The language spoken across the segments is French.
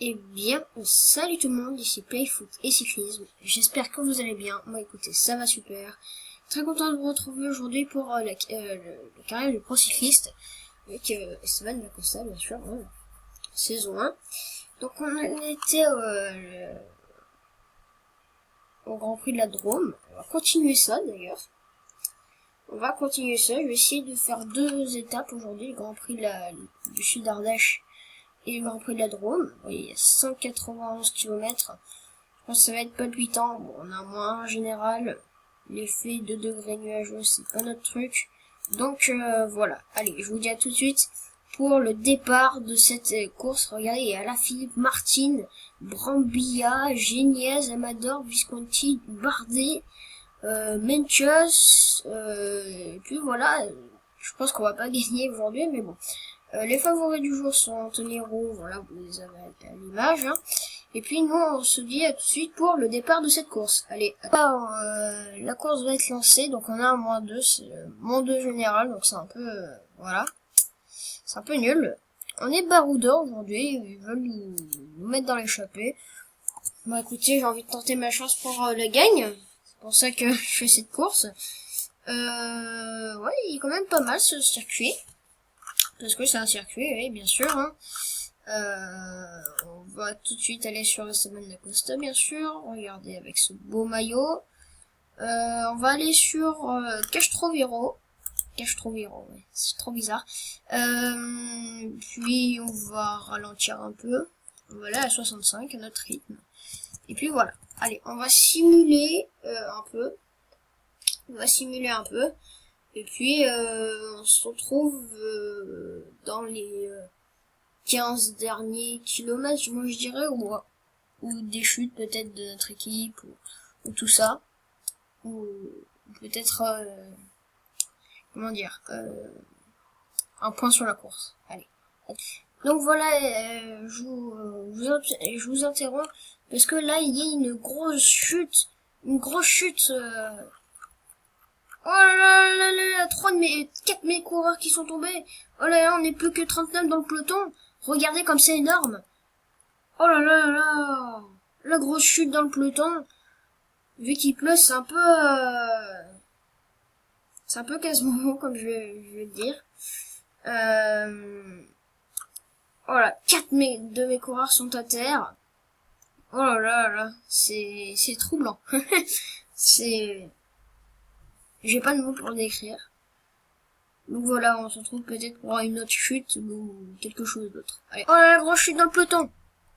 Eh bien, salut tout le monde, ici Playfoot et Cyclisme. J'espère que vous allez bien. Moi, écoutez, ça va super. Très content de vous retrouver aujourd'hui pour le carrière du pro cycliste avec Esteban Lacosta, bien sûr, hein, saison 1. Donc, on était au Grand Prix de la Drôme. On va continuer ça d'ailleurs. On va continuer ça. Je vais essayer de faire 2 étapes aujourd'hui, le Grand Prix du Sud Ardèche et le Grand Prix de la Drôme. Oui, il y a 191 km. Je pense que ça va être palpitant. Bon, on a moins en général. L'effet 2 degrés nuageux, c'est pas notre truc. Donc voilà. Allez, je vous dis à tout de suite pour le départ de cette course. Regardez, il y a Alaphilippe, Martin, Brambilla, Geniez, Amador, Visconti, Bardet, Mencius, et puis voilà. Je pense qu'on va pas gagner aujourd'hui, mais bon. Les favoris du jour sont Anthony Roux, voilà, vous les avez à l'image, hein. Et puis nous, on se dit à tout de suite pour le départ de cette course. Allez, la course va être lancée, donc on a un -2, c'est le -2 général, donc c'est un peu, voilà, c'est un peu nul. On est baroudeur aujourd'hui, ils veulent nous mettre dans l'échappée. Bon écoutez, j'ai envie de tenter ma chance pour la gagne, c'est pour ça que je fais cette course. Ouais, il est quand même pas mal ce circuit. Parce que c'est un circuit, oui, bien sûr, hein. On va tout de suite aller sur Esteban Lacosta, bien sûr. Regardez avec ce beau maillot. On va aller sur Castroviro. Castroviro, ouais, c'est trop bizarre. Puis on va ralentir un peu. On va aller à 65 à notre rythme. Et puis voilà. Allez, on va simuler un peu. On va simuler un peu. Et puis on se retrouve dans les 15 derniers kilomètres, moi je dirais, ou des chutes peut-être de notre équipe, ou tout ça, ou peut-être, comment dire, un point sur la course. Allez. Donc voilà, je vous interromps, parce que là il y a une grosse chute, oh là là là là, 4 de mes coureurs qui sont tombés. Oh là là, on n'est plus que 39 dans le peloton. Regardez comme c'est énorme. Oh là là là là. La grosse chute dans le peloton. Vu qu'il pleut, c'est un peu casse-bonbon, comme je vais le dire. Oh là, 4 de mes coureurs sont à terre. Oh là là là, c'est troublant. c'est, j'ai pas de mots pour le décrire. Donc voilà, on se retrouve peut-être pour une autre chute ou quelque chose d'autre. Allez. Oh là là, grosse chute dans le peloton.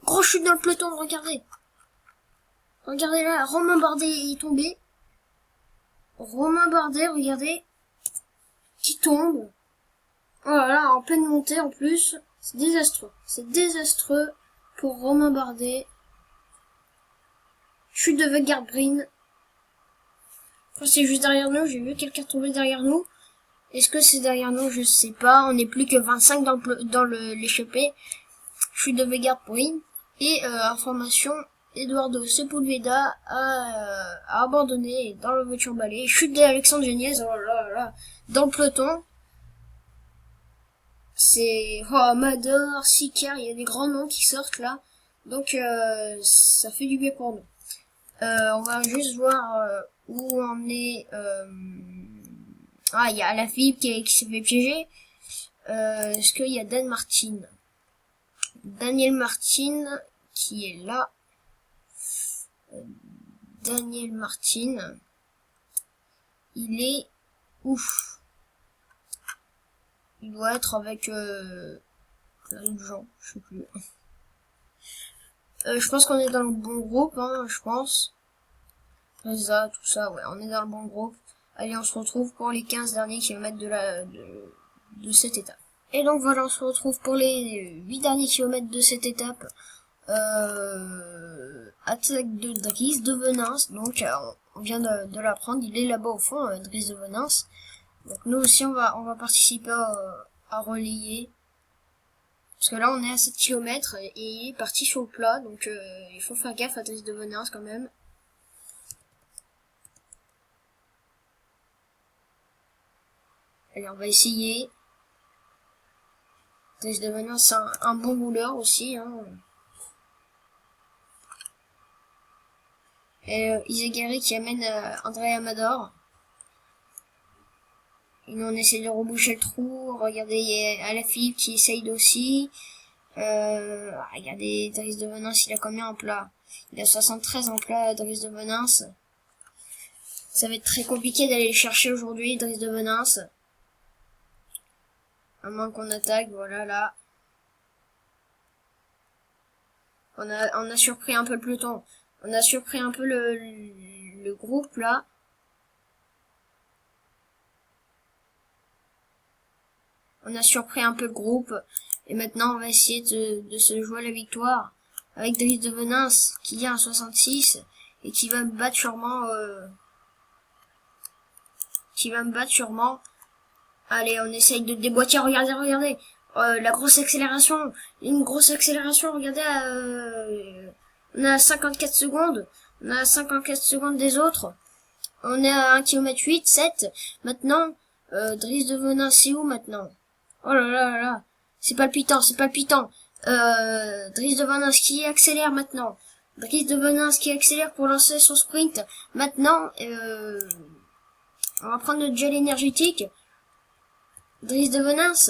Grosse chute dans le peloton, regardez. Regardez là, Romain Bardet est tombé. Romain Bardet, regardez, qui tombe. Oh là là, en pleine montée en plus. C'est désastreux. C'est désastreux pour Romain Bardet. Chute de Wegerbreen. Enfin, c'est juste derrière nous, j'ai vu quelqu'un tomber derrière nous. Est-ce que c'est derrière nous? Je sais pas. On n'est plus que 25 dans l'échappée. Chute de Wegerbreen. Et information, Eduardo Sepulveda a abandonné dans la voiture balai. Chute d'Alexandre Geniez, oh là là là, dans le peloton. C'est Amador, Sicard, il y a des grands noms qui sortent là. Donc ça fait du bien pour nous. On va juste voir où on est. Ah, il y a Alaphilippe qui s'est fait piéger. Est-ce qu'il y a Dan Martin? Daniel Martin qui est là. Daniel Martin. Il est ouf. Il doit être avec plein de gens, je sais plus. Je pense qu'on est dans le bon groupe, hein, je pense. Reza, tout ça, ouais, on est dans le bon groupe. Allez, on se retrouve pour les 15 derniers kilomètres de cette étape. Et donc voilà, on se retrouve pour les 8 derniers kilomètres de cette étape. Attaque de Dries de Venance, donc on vient de l'apprendre, il est là-bas au fond, Dries de Venance. Donc nous aussi on va participer à relayer. Parce que là on est à 7 km et il est parti sur le plat, donc il faut faire gaffe à Dries de Venance quand même. Allez, on va essayer. Dries de Venance c'est un bon rouleur aussi, hein. Et Izagari qui amène André Amador. Et nous on essaie de reboucher le trou. Regardez, il y a Alaphilippe qui essaye aussi. Regardez, Driss de Venance, il a combien en plat? Il a 73 en plat, Driss de Venance. Ça va être très compliqué d'aller le chercher aujourd'hui, Driss de Venance. À moins qu'on attaque, voilà, là. On a surpris un peu le peloton. On a surpris un peu le groupe, là. On a surpris un peu le groupe. Et maintenant, on va essayer de se jouer la victoire. Avec Driss de Venance, qui est à 66. Et qui va me battre sûrement. Allez, on essaye de déboîter. Regardez. La grosse accélération. Une grosse accélération. Regardez, on a 54 secondes. On a 54 secondes des autres. On est à 1 km 8, 7. Maintenant, Driss de Venance, c'est où maintenant? Oh là là là là. C'est palpitant. Driss de Venance qui accélère maintenant. Driss de Venance qui accélère pour lancer son sprint. Maintenant, on va prendre notre gel énergétique. Driss de Venance.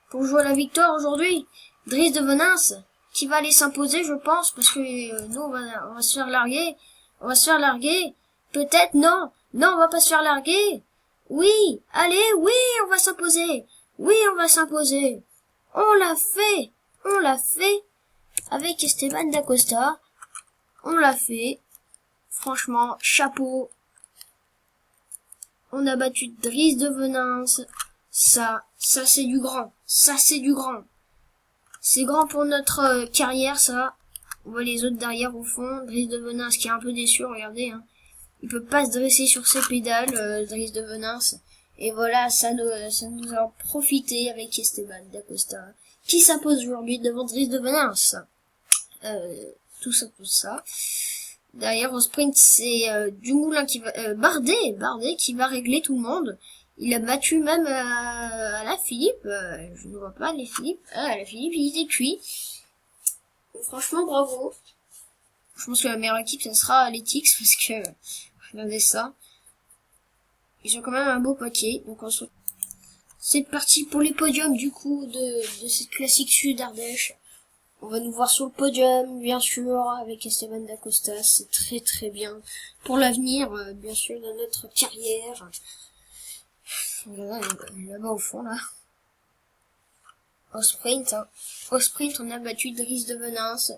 Pour jouer à la victoire aujourd'hui. Driss de Venance. Qui va aller s'imposer, je pense, parce que nous, on va se faire larguer. On va se faire larguer. Peut-être, non. Non, on va pas se faire larguer. Oui, allez, oui, on va s'imposer. Oui, on va s'imposer. On l'a fait avec Esteban da Costa. On l'a fait. Franchement, chapeau. On a battu Driss de Venance. Ça c'est du grand. C'est grand pour notre carrière, ça. On voit les autres derrière au fond. Driss de Venance qui est un peu déçu, regardez. Hein. Il peut pas se dresser sur ses pédales, Driss de Venance. Et voilà, ça nous a profité avec Esteban da Costa, qui s'impose aujourd'hui devant Driss de Venance. Tout ça. Derrière au sprint, c'est Dumoulin qui va... Bardet qui va régler tout le monde. Il a battu même Alaphilippe. Je ne vois pas Alaphilippe. Alaphilippe, il était cuit. Franchement, bravo. Je pense que la meilleure équipe, ça sera l'Ethics, parce que... Regardez ça. Ils ont quand même un beau paquet. Donc c'est parti pour les podiums, du coup, de cette classique Sud Ardèche. On va nous voir sur le podium, bien sûr, avec Esteban da Costa. C'est très très bien pour l'avenir, bien sûr, de notre carrière. Là-bas au fond, là. Au sprint, on a battu Driss de Venance.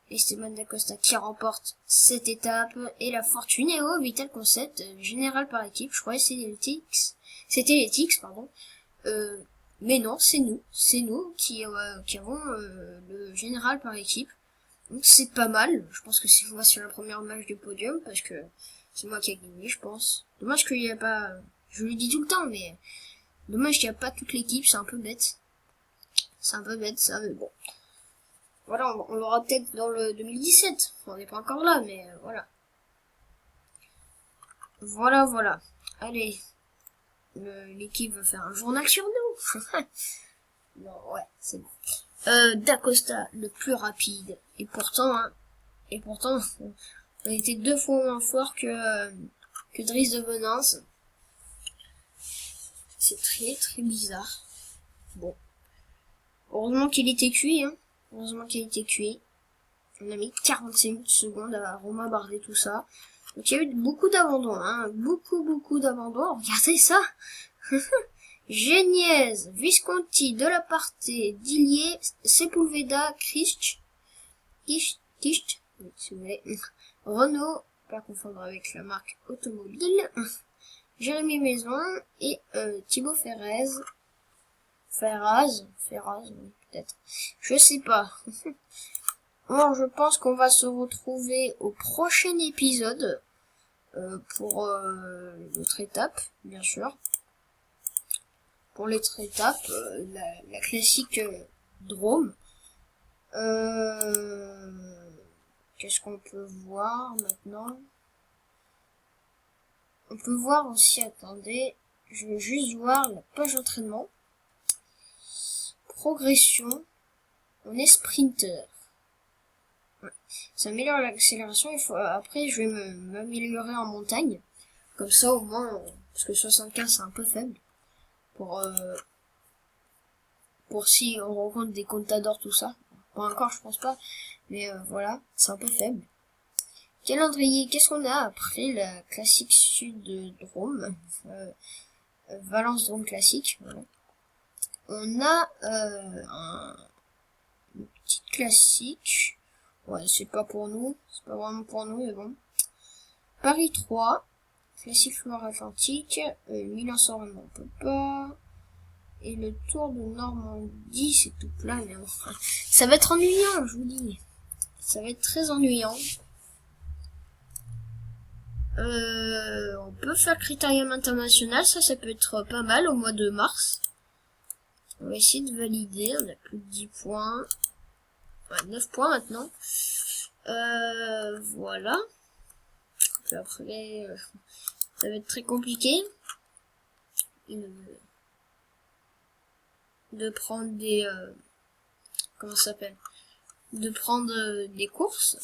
Esteban da Costa qui remporte cette étape. Et la Fortunéo Vital Concept, général par équipe. Je croyais que c'était l'Ethics, pardon. Mais non, c'est nous qui avons le général par équipe. Donc c'est pas mal. Je pense que c'est moi sur la première match du podium parce que c'est moi qui ai gagné, je pense. Dommage qu'il y a pas, je le dis tout le temps, mais dommage qu'il n'y a pas toute l'équipe, c'est un peu bête. C'est un peu bête ça, mais bon. Voilà, on l'aura peut-être dans le 2017. On n'est pas encore là, mais voilà. Voilà. Allez. L'équipe va faire un journal sur nous. Non, ouais, c'est bon. Da Costa, le plus rapide. Et pourtant, on était 2 fois moins fort que Driss de Venance. C'est très très bizarre. Bon. Heureusement qu'il était cuit, hein. On a mis 45 secondes à Romain Bardet, tout ça. Donc il y a eu beaucoup d'abandons, hein. Beaucoup d'abandons. Regardez ça. Geniez, Visconti, Delaparte, Dillier, Sepulveda, Christ, si vous voulez, Renault, pas confondre avec la marque automobile, Jérémy Maison et Thibaut Ferraz, peut-être, je sais pas. Bon, je pense qu'on va se retrouver au prochain épisode pour l'autre étape, bien sûr. Pour l'autre étape, la classique Drôme. Qu'est-ce qu'on peut voir maintenant? On peut voir aussi, attendez, je vais juste voir la page d'entraînement. Progression, on est sprinter. Ouais. Ça améliore l'accélération. Après, je vais m'améliorer en montagne. Comme ça, au moins, parce que 75, c'est un peu faible. Pour si on rencontre des contadors, tout ça. Pas encore, je pense pas. Mais voilà, c'est un peu faible. Calendrier, qu'est-ce qu'on a après la classique sud de Drôme, Valence Drôme classique, voilà. On a une petite classique, ouais, c'est pas pour nous, c'est pas vraiment pour nous, mais bon. Paris 3, classique Loire-Atlantique, Milan-San Remo, on peut pas. Et le Tour de Normandie, c'est tout plat, mais enfin, ça va être ennuyant, je vous dis. Ça va être très ennuyant. On peut faire Critérium International, ça peut être pas mal au mois de mars. On va essayer de valider, on a plus de 10 points. Ouais, 9 points maintenant. Voilà. Puis après, ça va être très compliqué. De prendre des... comment ça s'appelle? De prendre des courses.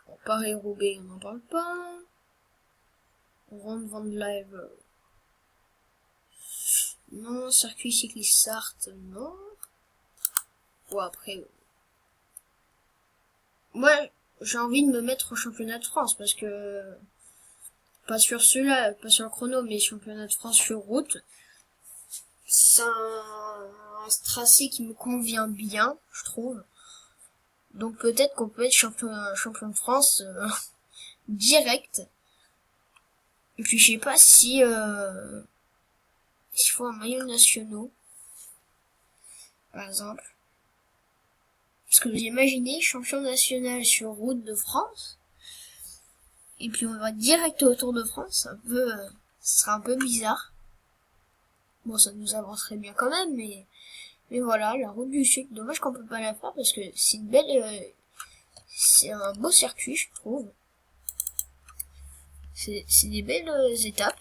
Bon, Paris-Roubaix, on n'en parle pas. Ronde Van Live. Non, circuit cycliste Sarthe, non. Bon, après... Moi, j'ai envie de me mettre au championnat de France, parce que... Pas sur ceux-là, pas sur le chrono, mais championnat de France sur route. C'est un tracé qui me convient bien, je trouve. Donc peut-être qu'on peut être champion de France direct. Et puis je sais pas si s'il faut un maillot national, par exemple. Parce que vous imaginez, champion national sur route de France, et puis on va direct au Tour de France, ce sera un peu bizarre. Bon, ça nous avancerait bien quand même, mais voilà, la route du Sud, dommage qu'on peut pas la faire parce que c'est une belle, c'est un beau circuit, je trouve. C'est des belles étapes.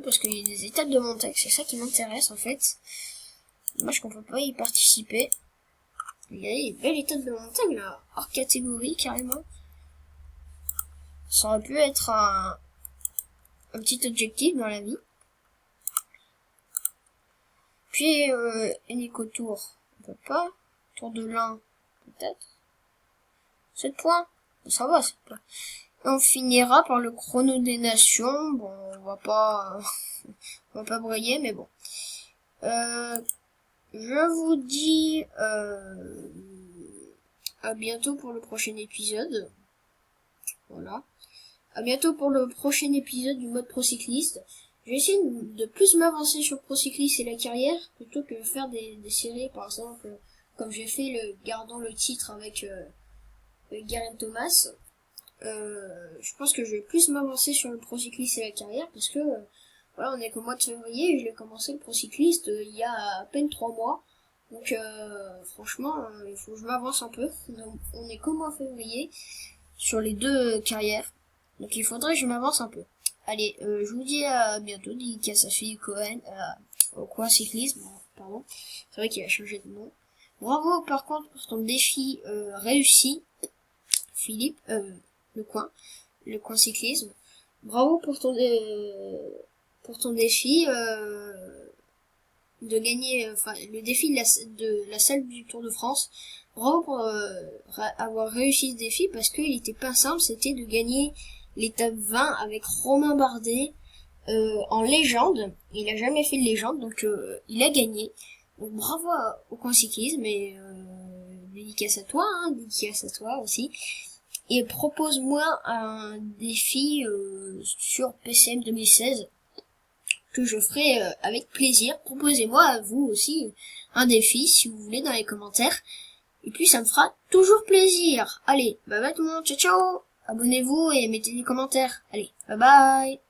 Parce qu'il y a des étapes de montagne, c'est ça qui m'intéresse en fait. Dommage qu'on peut pas y participer. Il y a des belles étapes de montagne là, hors catégorie carrément. Ça aurait pu être un petit objectif dans la vie. Puis une éco-tour, on peut pas. Tour de l'Ain, peut-être. 7 points, ça va, 7 points. Et on finira par le chrono des nations. Bon, on va pas briller, mais bon. Je vous dis à bientôt pour le prochain épisode. Voilà. À bientôt pour le prochain épisode du mode procycliste. Je vais essayer de plus m'avancer sur procycliste et la carrière plutôt que faire des séries, par exemple, comme j'ai fait gardons le titre avec Geraint Thomas. Je pense que je vais plus m'avancer sur le procycliste et la carrière parce que voilà, on est qu'au mois de février et je l'ai commencé le procycliste il y a à peine 3 mois. Donc franchement, il faut que je m'avance un peu. On est qu'au mois de février sur les deux carrières. Donc il faudrait que je m'avance un peu. Allez, je vous dis à bientôt. Dédicace à Philippe Cohen, au coin cyclisme, pardon. C'est vrai qu'il a changé de nom. Bravo par contre pour ton défi réussi, Philippe, le coin cyclisme. Bravo pour ton défi de gagner, le défi de la salle du Tour de France. Bravo pour avoir réussi ce défi parce qu'il était pas simple, c'était de gagner l'étape 20 avec Romain Bardet en légende. Il a jamais fait de légende, donc il a gagné. Donc bravo au coin cyclisme et dédicace à toi, dédicace à toi aussi. Et propose-moi un défi sur PCM 2016 que je ferai avec plaisir. Proposez-moi à vous aussi un défi si vous voulez dans les commentaires. Et puis ça me fera toujours plaisir. Allez, bye bye tout le monde, ciao ciao. Abonnez-vous et mettez des commentaires. Allez, bye bye.